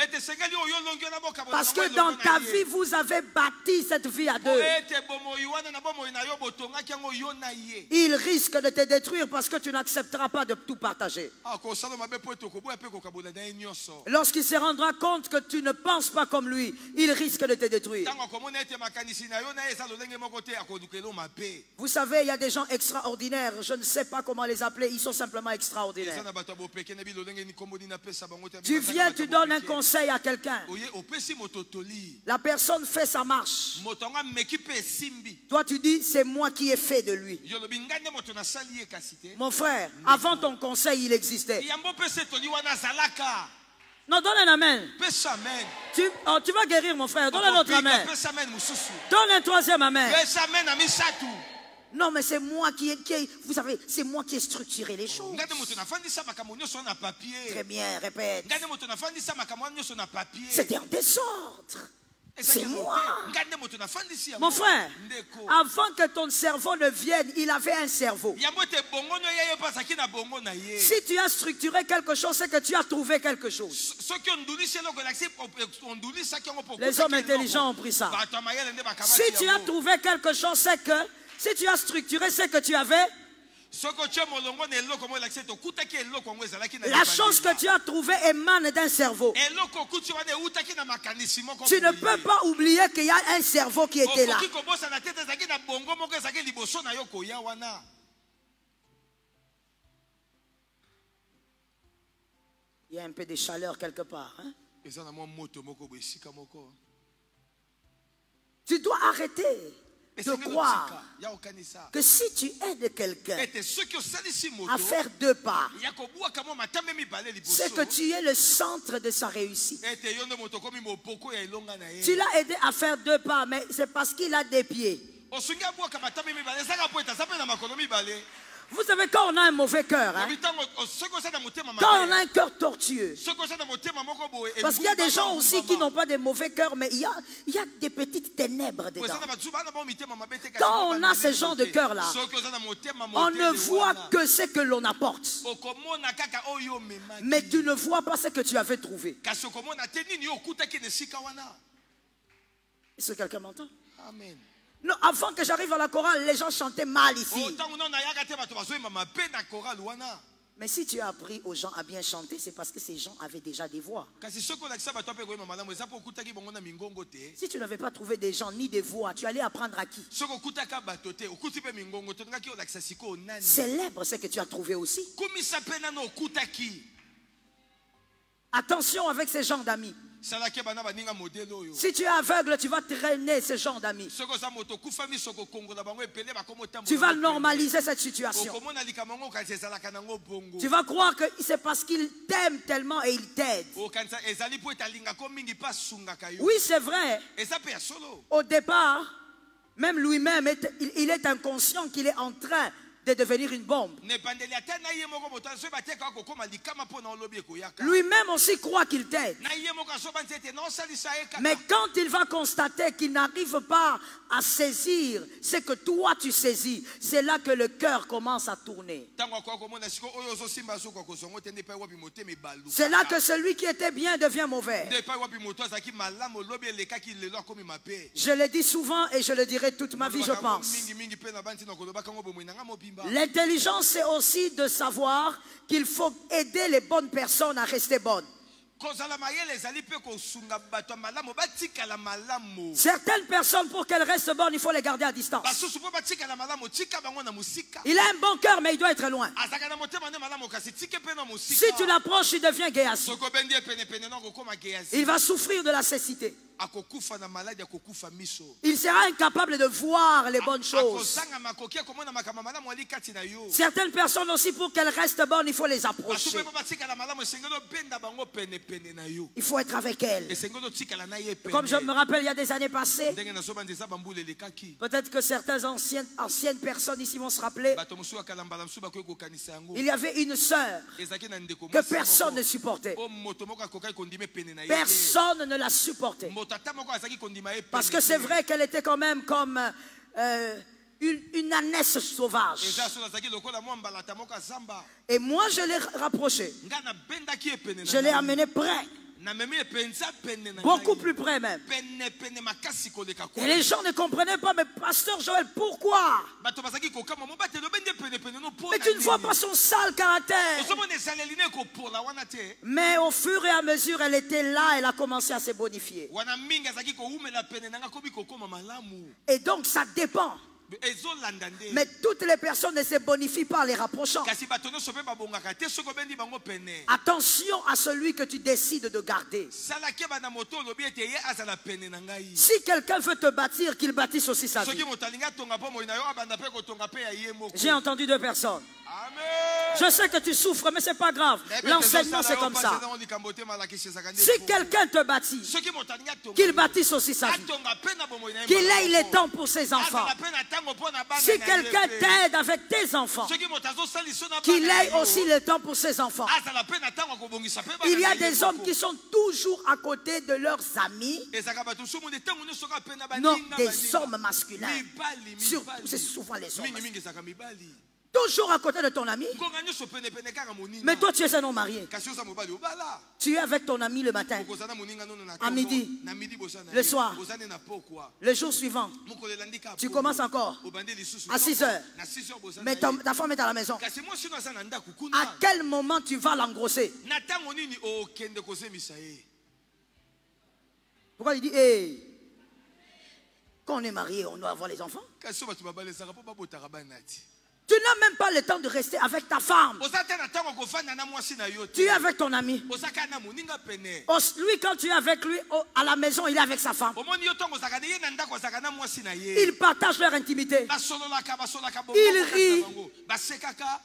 Parce que dans ta vie, vous avez bâti cette vie à deux. Il risque de te détruire parce que tu n'accepteras pas de tout partager. Lorsqu'il se rendra compte que tu ne penses pas comme lui, il risque de te détruire. Vous savez, il y a des gens extraordinaires. Je ne sais pas comment les appeler. Ils sont simplement extraordinaires. Tu viens, tu donnes un conseil à quelqu'un. La personne fait sa marche. Toi, tu dis, c'est moi qui ai fait de lui. Mon frère, avant ton conseil, il existait. Non, donne un amen. Tu vas guérir, mon frère. Donne un autre amen. Donne un troisième amen. Non, mais c'est moi vous savez, c'est moi qui ai structuré les choses. Très bien, répète. C'était en désordre. C'est moi. Mon frère, avant que ton cerveau ne vienne, il avait un cerveau. Si tu as structuré quelque chose, c'est que tu as trouvé quelque chose. Les hommes intelligents ont pris ça. Si tu as trouvé quelque chose, c'est que si tu as structuré, c'est que tu avais. La chose que tu as trouvée émane d'un cerveau. Tu ne peux pas oublier qu'il y a un cerveau qui était là. Il y a un peu de chaleur quelque part. Hein? Tu dois arrêter de croire que si tu aides quelqu'un à faire 2 pas, c'est que tu es le centre de sa réussite. Tu l'as aidé à faire 2 pas, mais c'est parce qu'il a des pieds. Vous savez, quand on a un mauvais cœur, hein, quand on a un cœur tortueux, parce qu'il y a des gens aussi qui n'ont pas de mauvais cœurs, mais il y a des petites ténèbres dedans. Quand on a ce genre de cœur-là, on ne voit que ce que l'on apporte. Mais tu ne vois pas ce que tu avais trouvé. Est-ce que quelqu'un m'entend? Amen. Non, avant que j'arrive à la chorale, les gens chantaient mal ici. Mais si tu as appris aux gens à bien chanter, c'est parce que ces gens avaient déjà des voix. Si tu n'avais pas trouvé des gens ni des voix, tu allais apprendre à qui? Célèbre ce que tu as trouvé aussi. Attention avec ces gens d'amis. Si tu es aveugle, tu vas traîner ce genre d'amis. Tu vas normaliser cette situation. Tu vas croire que c'est parce qu'il t'aime tellement et il t'aide. Oui, c'est vrai. Au départ, même lui-même, il est inconscient qu'il est en train de devenir une bombe. Lui-même aussi croit qu'il t'aide. Mais quand il va constater qu'il n'arrive pas à saisir ce que toi tu saisis, c'est là que le cœur commence à tourner. C'est là que celui qui était bien devient mauvais. Je le dis souvent et je le dirai toute ma vie, je pense. L'intelligence, c'est aussi de savoir qu'il faut aider les bonnes personnes à rester bonnes. Certaines personnes, pour qu'elles restent bonnes, il faut les garder à distance. Il a un bon cœur, mais il doit être loin. Si tu l'approches, il devient Géasi. Il va souffrir de la cécité. Il sera incapable de voir les bonnes choses. Certaines personnes aussi, pour qu'elles restent bonnes, il faut les approcher. Il faut être avec elles. Comme je me rappelle il y a des années passées, peut-être que certaines anciennes personnes ici vont se rappeler, il y avait une sœur que personne ne supportait. Personne ne la supportait. Parce que c'est vrai qu'elle était quand même comme une ânesse sauvage. Et moi je l'ai rapproché. Je l'ai amené près. Beaucoup plus près même. Et les gens ne comprenaient pas, mais pasteur Joël, pourquoi? Mais tu ne vois pas son sale caractère. Mais au fur et à mesure, elle était là, elle a commencé à se bonifier. Et donc ça dépend. Mais toutes les personnes ne se bonifient pas en les rapprochant. Attention à celui que tu décides de garder. Si quelqu'un veut te bâtir, qu'il bâtisse aussi sa vie. J'ai entendu 2 personnes. Je sais que tu souffres, mais ce n'est pas grave. L'enseignement, c'est comme ça. Si quelqu'un te bâtit, qu'il bâtisse aussi sa vie. Qu'il ait le temps pour ses enfants. Si quelqu'un t'aide avec tes enfants, qu'il ait aussi le temps pour ses enfants. Il y a des hommes qui sont toujours à côté de leurs amis. Non, des hommes masculins. Surtout, c'est souvent les hommes masculins. Toujours à côté de ton ami. Mais toi tu es un homme marié. Tu es avec ton ami le matin, à midi, le soir, le jour suivant. Tu commences encore à 6 heures. Mais ta femme est à la maison. À quel moment tu vas l'engrosser? Pourquoi il dit hey, quand on est marié, on doit avoir les enfants? Tu n'as même pas le temps de rester avec ta femme. Tu es avec ton ami. Lui, quand tu es avec lui, à la maison, il est avec sa femme. Ils partagent leur intimité. Ils rient.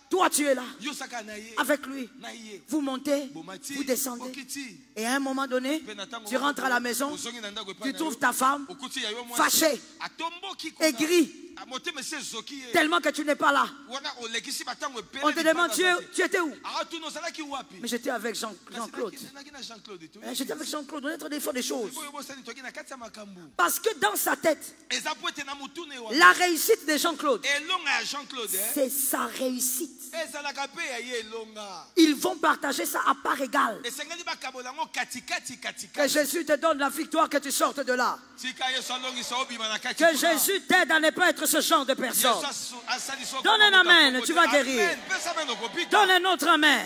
Toi, tu es là. Avec lui. Vous montez, vous descendez. Et à un moment donné, tu rentres à la maison, tu trouves ta femme fâchée, aigrie, tellement que tu n'es pas là. On te demande, tu étais où? Mais j'étais avec Jean-Claude. J'étais avec Jean-Claude, on est en train de faire des choses. Parce que dans sa tête, la réussite de Jean-Claude, c'est sa réussite. Ils vont partager ça à part égale. Que Jésus te donne la victoire, que tu sortes de là. Que Jésus t'aide à ne pas être ce genre de personne. Donne un amen, tu vas guérir. Donne un autre amen.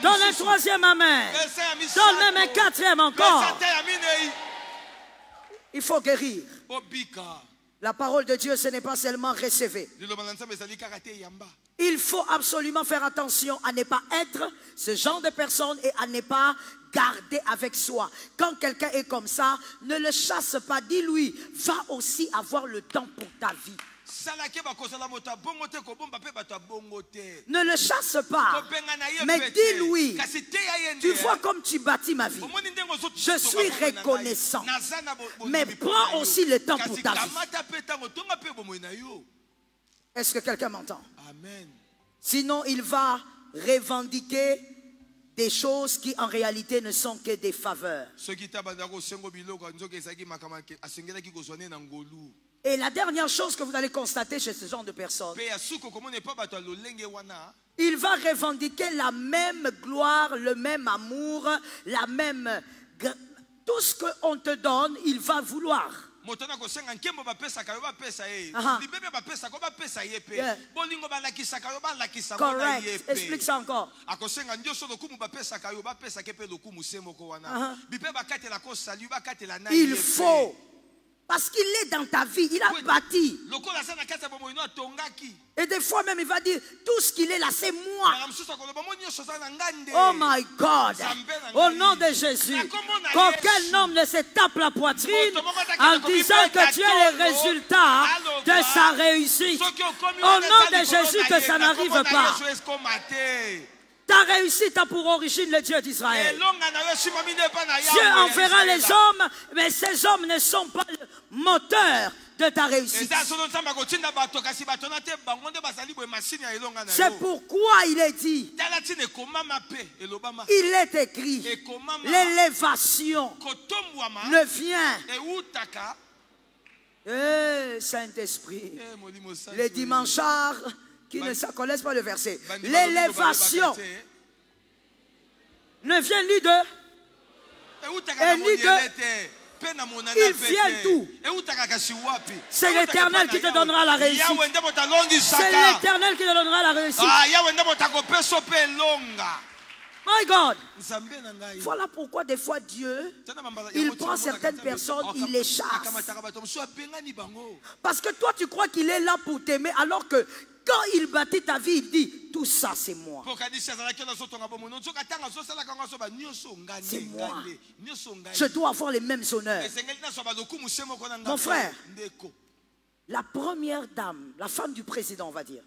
Donne un troisième amen. Donne même un quatrième encore. Il faut guérir. La parole de Dieu, ce n'est pas seulement recevoir. Il faut absolument faire attention à ne pas être ce genre de personne et à ne pas garder avec soi. Quand quelqu'un est comme ça, ne le chasse pas. Dis-lui, va aussi avoir le temps pour ta vie. Ne le chasse pas, mais dis-lui, tu vois comme tu bâtis ma vie. Je suis reconnaissant, mais prends aussi le temps pour ta vie. Est-ce que quelqu'un m'entend? Amen. Sinon, il va revendiquer des choses qui en réalité ne sont que des faveurs. Et la dernière chose que vous allez constater chez ce genre de personnes, il va revendiquer la même gloire, le même amour, la même... Tout ce qu'on te donne, il va vouloir. Correct. Explique ça encore. Il faut. Parce qu'il est dans ta vie, il a bâti. Et des fois même il va dire, tout ce qu'il est là c'est moi. Oh my God. Au nom de Jésus, qu'aucun homme ne se tape la poitrine en disant que tu es le résultat de sa réussite. Au nom de Jésus, que ça n'arrive pas. Ta réussite a pour origine le Dieu d'Israël. Dieu enverra les hommes, mais ces hommes ne sont pas le moteur de ta réussite. C'est pourquoi il est dit, il est écrit, l'élévation ne vient. Saint-Esprit, les dimanchards qui ne connaissent pas le verset. L'élévation ne vient ni de et ni de. Il vient d'où? C'est l'Éternel qui te donnera la réussite. C'est l'Éternel qui te donnera la réussite. My God. Voilà pourquoi des fois Dieu, il prend certaines personnes, il les chasse. Parce que toi tu crois qu'il est là pour t'aimer, alors que quand il bâtit ta vie, il dit, tout ça c'est moi. C'est moi. Je dois avoir les mêmes honneurs. Mon frère, la première dame, la femme du président, on va dire.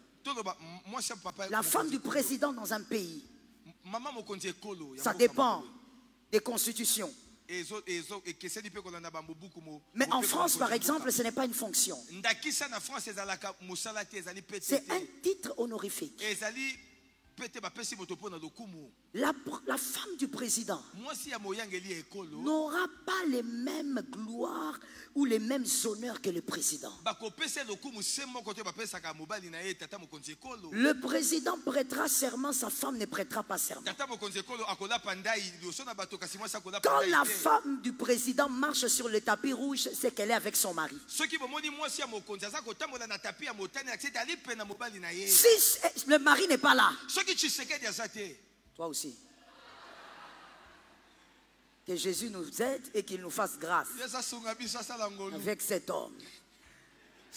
La femme du président dans un pays, ça dépend des constitutions. Mais en France, par exemple, ce n'est pas une fonction. C'est un titre honorifique. La femme du président n'aura pas les mêmes gloires ou les mêmes honneurs que le président. Le président prêtera serment, sa femme ne prêtera pas serment. Quand la femme du président marche sur le tapis rouge, c'est qu'elle est avec son mari. Si le mari n'est pas là, toi aussi. Que Jésus nous aide et qu'il nous fasse grâce avec cet homme.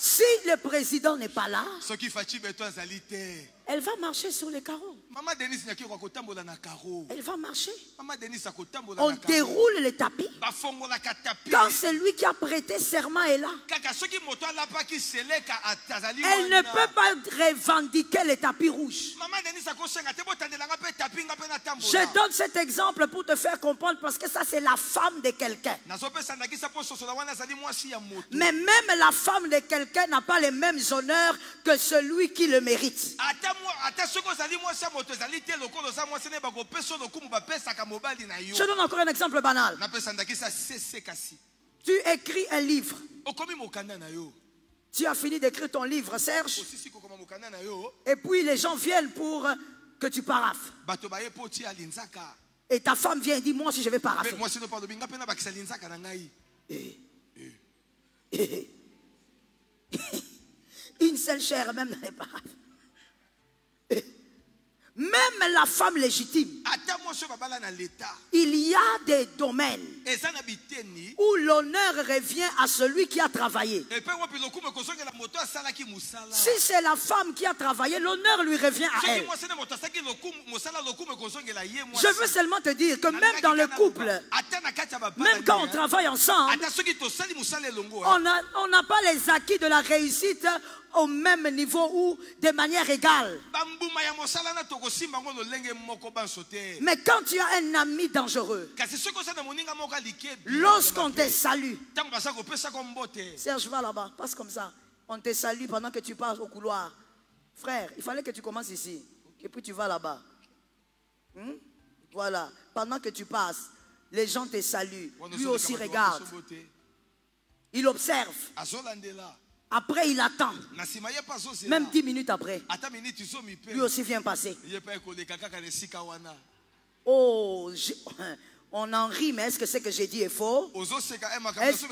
Si le président n'est pas là, Ce qui fatigue toi Zalité. elle va marcher sur les carreaux. Maman Denis n'a qu'à kotambola na carreau. Elle va marcher. Maman Denis a kotambola On na carreau. déroule les tapis. Bafongo la katapi. Quand celui qui a prêté serment est là, Kaka soki moto la pa ki seleka atazali. elle ne peut pas revendiquer les tapis rouges. Maman Denis a kosenga te botandela nga pe tapi nga pe na tambola. Je donne cet exemple pour te faire comprendre parce que ça c'est la femme de quelqu'un. Nazopesa ndakisa po soso la wana zali mwasi ya moto. Mais même la femme de quelqu'un n'a pas les mêmes honneurs que celui qui le mérite. Ata soko zali mwasi ya moto zali te lokolo za mwasi ne bako peso lokumu ba pesa ka mobali na yo. Je donne encore un exemple banal. Na pesa ndakisa sese kasi. Tu écris un livre. Okomi mokanda na yo. Tu as fini d'écrire ton livre, Serge. Osisi kokoma mokanda na yo. Et puis les gens viennent pour que tu paraffes. Bato ba ye poti alinzaka. Et ta femme vient et dit, moi aussi je vais paraffer. Mais moi si ne parle binga pena bakisa linzaka na ngai. Une seule chair même dans les paraphes. Même la femme légitime, il y a des domaines où l'honneur revient à celui qui a travaillé. Si c'est la femme qui a travaillé, l'honneur lui revient à elle. Je veux seulement te dire que même dans le couple, même quand on travaille ensemble, on n'a pas les acquis de la réussite au même niveau ou de manière égale. Mais quand tu as un ami dangereux, lorsqu'on te salue, Serge, va là-bas, passe comme ça. On te salue pendant que tu passes au couloir. Frère, il fallait que tu commences ici. Et puis tu vas là-bas. Voilà. Pendant que tu passes, les gens te saluent. Lui aussi regarde. Il observe. Après, il attend. Même 10 minutes après. Lui aussi vient passer. Oh, on en rit, mais est-ce que ce que j'ai dit est faux?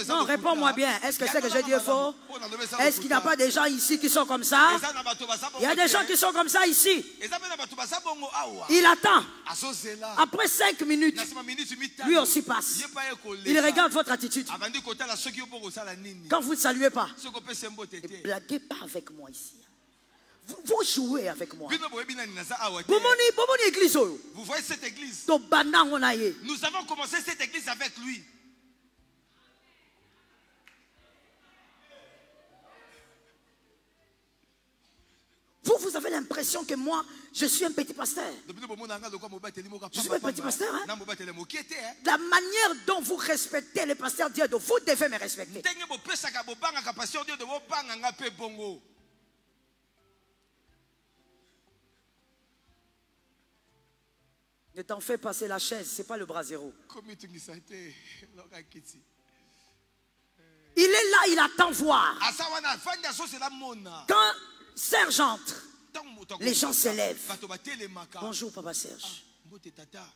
Non, réponds-moi bien. Est-ce que ce que j'ai dit est faux? Est-ce qu'il n'y a pas des gens ici qui sont comme ça? Il y a des gens qui sont comme ça ici. Il attend. Après 5 minutes, lui aussi passe. Il regarde votre attitude. Quand vous ne saluez pas, ne blaguez pas avec moi ici. Vous jouez avec moi. Vous voyez cette église? Nous avons commencé cette église avec lui. Vous avez l'impression que moi, je suis un petit pasteur. Je suis un petit pasteur. Hein? La manière dont vous respectez les pasteurs Dieu, vous devez me respecter. Ne t'en fais passer la chaise, c'est pas le bras zéro. Il est là, il attend voir. Quand Serge entre, les gens se lèvent. Bonjour Papa Serge.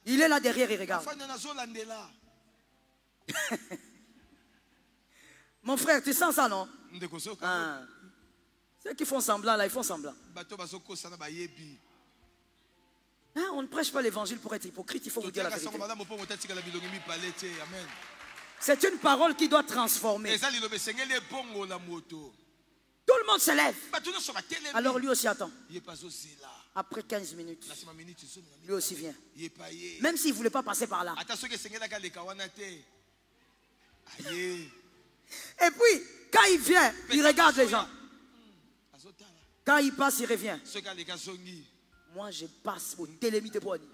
Il est là derrière, il regarde. Mon frère, tu sens ça, non? Ah. Ceux qui font semblant là, ils font semblant. Hein, on ne prêche pas l'évangile pour être hypocrite, il faut vous dire la vérité. C'est une parole qui doit transformer. Tout le monde se lève. Alors lui aussi attend. Après 15 minutes, lui aussi vient. Même s'il ne voulait pas passer par là. Et puis, quand il vient, il regarde les gens. Quand il passe, il revient. Moi, je passe au télémi de Boani.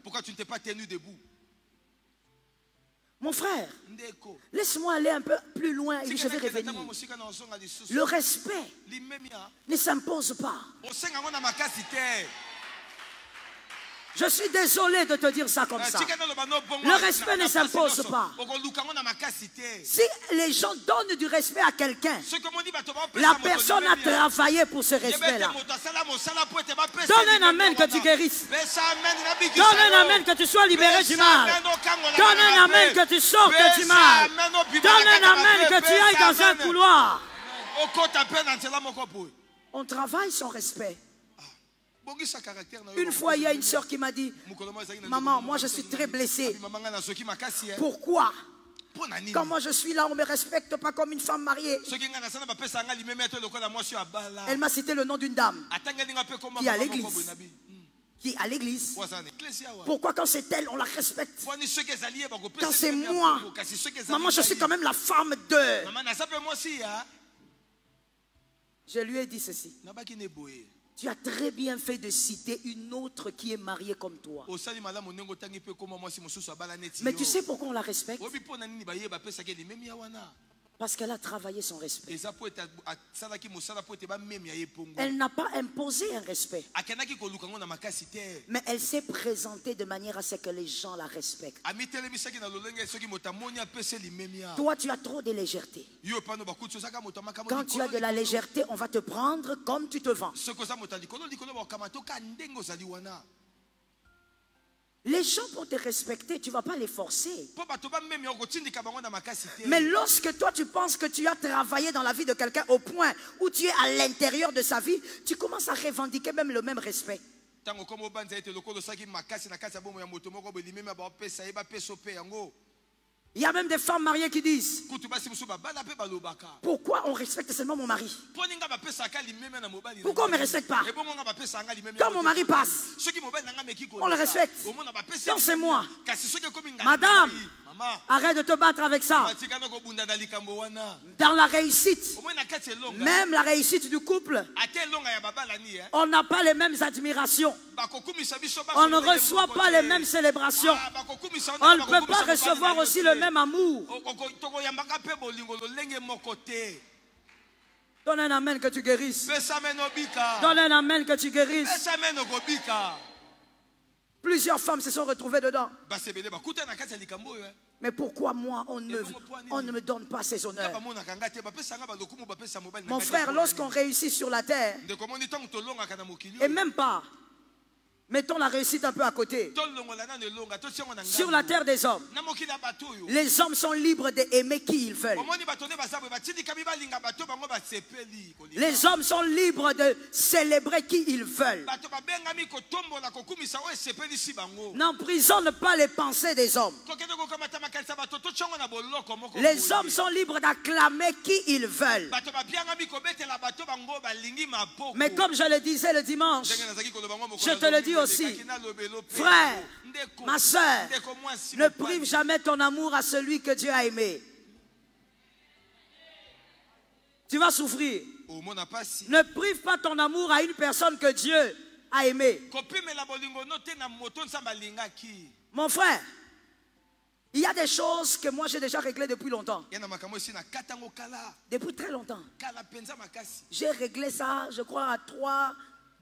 Pourquoi tu ne t'es pas tenu debout? Mon frère, laisse-moi aller un peu plus loin et je vais revenir. Le respect ne s'impose pas. Je suis désolé de te dire ça comme ça. Le respect ne s'impose pas. Si les gens donnent du respect à quelqu'un, la personne a travaillé pour ce respect-là. Donne un amen que tu guérisses. Donne un amen que tu sois libéré du mal. Donne un amen que tu sortes du mal. Donne un amen que tu ailles dans un couloir. On travaille son respect. Une fois, il y a une soeur qui m'a dit, maman, moi je suis très blessée. Pourquoi? Comment je suis là, on ne me respecte pas comme une femme mariée. Elle m'a cité le nom d'une dame qui est à l'église. À l'église. Pourquoi quand c'est elle, on la respecte? Quand c'est moi, maman, je suis quand même la femme de... Je lui ai dit ceci. Tu as très bien fait de citer une autre qui est mariée comme toi. Mais tu sais pourquoi on la respecte? Parce qu'elle a travaillé son respect. Elle n'a pas imposé un respect. Mais elle s'est présentée de manière à ce que les gens la respectent. Toi, tu as trop de légèreté. Quand tu as de la légèreté, on va te prendre comme tu te vends. Les gens pour te respecter, tu ne vas pas les forcer. Mais lorsque toi tu penses que tu as travaillé dans la vie de quelqu'un au point où tu es à l'intérieur de sa vie, tu commences à revendiquer même le même respect. Il y a même des femmes mariées qui disent: pourquoi on respecte seulement mon mari? Pourquoi on ne me respecte pas? Quand mon mari passe, on le respecte. Donc c'est moi. Madame, arrête de te battre avec ça. Dans la réussite, même la réussite du couple, on n'a pas les mêmes admirations. On ne reçoit pas les mêmes célébrations. On ne peut pas recevoir aussi le même amour. Donne un amen que tu guérisses. Donne un amen que tu guérisses. Plusieurs femmes se sont retrouvées dedans. Mais pourquoi moi, on ne me donne pas ces honneurs? Mon frère, lorsqu'on réussit sur la terre, et même pas, mettons la réussite un peu à côté. Sur la terre des hommes, les hommes sont libres d'aimer qui ils veulent. Les hommes sont libres de célébrer qui ils veulent. N'emprisonne pas les pensées des hommes. Les hommes sont libres d'acclamer qui ils veulent. Mais comme je le disais le dimanche, je te le dis aussi, frère, ma soeur, ne prive jamais ton amour à celui que Dieu a aimé. Tu vas souffrir. Ne prive pas ton amour à une personne que Dieu a aimée. Mon frère, il y a des choses que moi j'ai déjà réglées depuis longtemps. Depuis très longtemps. J'ai réglé ça, je crois, à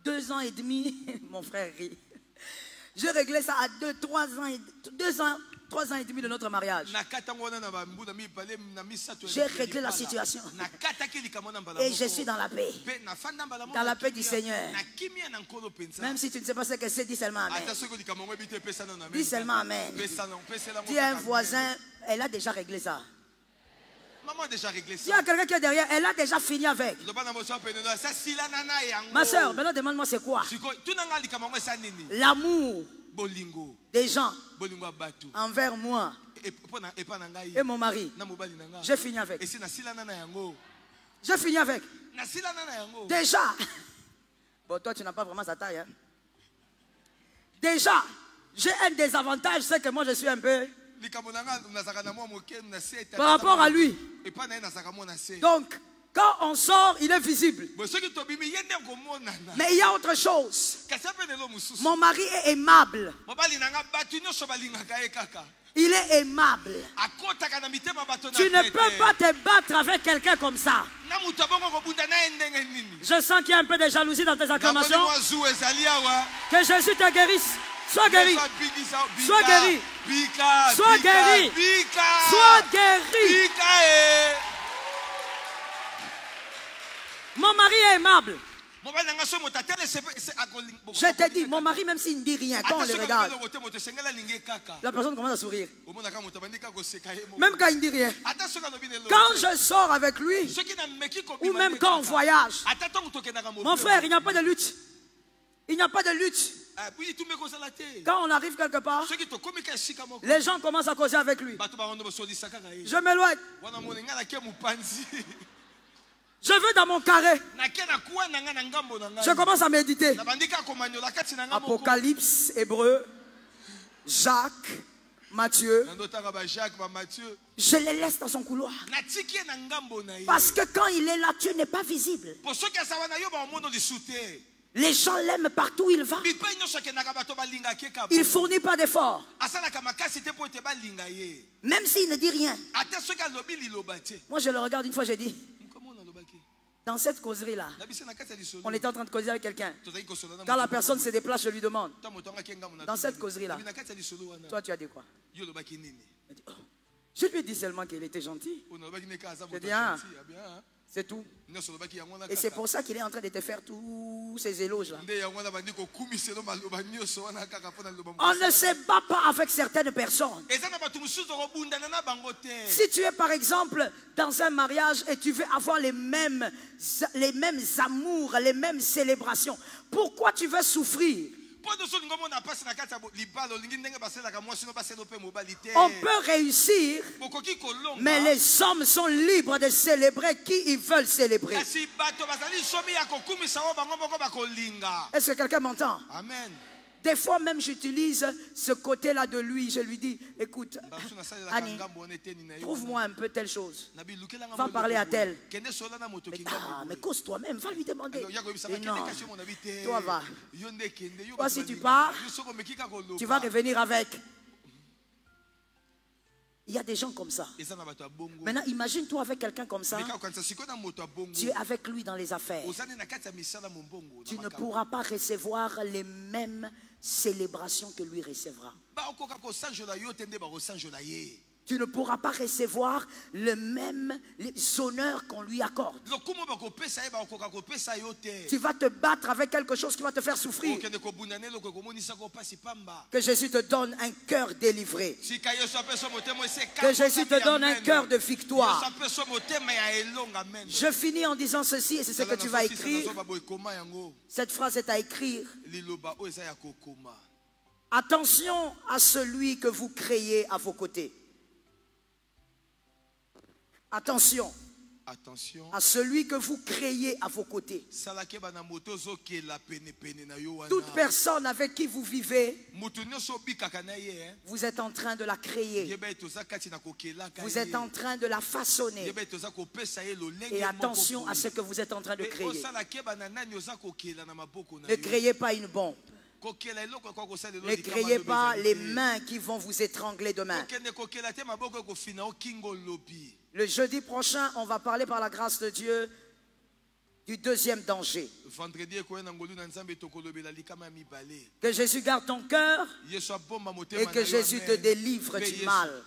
2 ans et demi. Mon frère rit. J'ai réglé ça à 3 ans et demi de notre mariage. J'ai réglé la situation. Et je suis dans la paix. Dans la paix du Seigneur. Même si tu ne sais pas ce que c'est, dis seulement amen. Dis seulement amen. Dis à un voisin, elle a déjà réglé ça. Maman a déjà réglé ça. Il y a quelqu'un qui est derrière, elle a déjà fini avec. Ma soeur, maintenant demande-moi c'est quoi? L'amour des gens envers moi et mon mari. J'ai fini avec. J'ai fini avec. Déjà. Bon, toi tu n'as pas vraiment sa taille. Hein? Déjà, j'ai un désavantage, c'est que moi je suis un peu... par rapport à lui. Donc, quand on sort, il est visible. Mais il y a autre chose. Mon mari est aimable. Il est aimable. Tu ne peux pas te battre avec quelqu'un comme ça. Je sens qu'il y a un peu de jalousie dans tes acclamations. Que Jésus te guérisse. Sois guéri. Sois guéri. Sois guéri. Sois guéri. Mon mari est aimable. Je te dis, mon mari, même s'il ne dit rien, quand on le regarde, la personne commence à sourire. Même quand il ne dit rien. Quand je sors avec lui, ou même quand on voyage, mon frère, il n'y a pas de lutte. Il n'y a pas de lutte. Quand on arrive quelque part, les gens commencent à causer avec lui. Je m'éloigne. Je vais dans mon carré. Je commence à méditer. Apocalypse, Hébreu, Jacques, Matthieu. Je les laisse dans son couloir. Parce que quand il est là, tu n'es pas visible. Les gens l'aiment partout où il va. Il ne fournit pas d'efforts. Même s'il ne dit rien. Moi, je le regarde une fois, je dis, dans cette causerie-là, on était en train de causer avec quelqu'un. Quand la personne se déplace, je lui demande, dans cette causerie-là, toi, tu as dit quoi? Je lui ai dit seulement qu'il était gentil. Je dis, ah, c'est tout. Et c'est pour ça qu'il est en train de te faire tous ces éloges-là. On ne se bat pas avec certaines personnes. Si tu es par exemple dans un mariage et tu veux avoir les mêmes amours, les mêmes célébrations, pourquoi tu veux souffrir? On peut réussir, mais les hommes sont libres de célébrer qui ils veulent célébrer. Est-ce que quelqu'un m'entend? Amen. Des fois même j'utilise ce côté-là de lui. Je lui dis, écoute, Annie, trouve-moi un peu telle chose. Va parler à tel. Mais cause toi-même, va lui demander. Et non, toi va. Toi si tu pars, tu vas revenir avec. Il y a des gens comme ça. Maintenant, imagine-toi avec quelqu'un comme ça. Tu es avec lui dans les affaires. Tu ne pourras pas recevoir les mêmes célébrations que lui recevra. Tu ne pourras pas recevoir les mêmes honneurs qu'on lui accorde. Tu vas te battre avec quelque chose qui va te faire souffrir. Que Jésus te donne un cœur délivré. Que Jésus te donne un cœur de victoire. Je finis en disant ceci et c'est ce que tu vas écrire. Cette phrase est à écrire. Attention à celui que vous créez à vos côtés. Attention. Attention à celui que vous créez à vos côtés. Toute personne avec qui vous vivez, vous êtes en train de la créer. Vous êtes en train de la façonner. Et attention à ce que vous êtes en train de créer. Ne créez pas une bombe. Ne créez pas les mains qui vont vous étrangler demain. Le jeudi prochain, on va parler par la grâce de Dieu du deuxième danger. Que Jésus garde ton cœur et que Jésus te délivre du mal.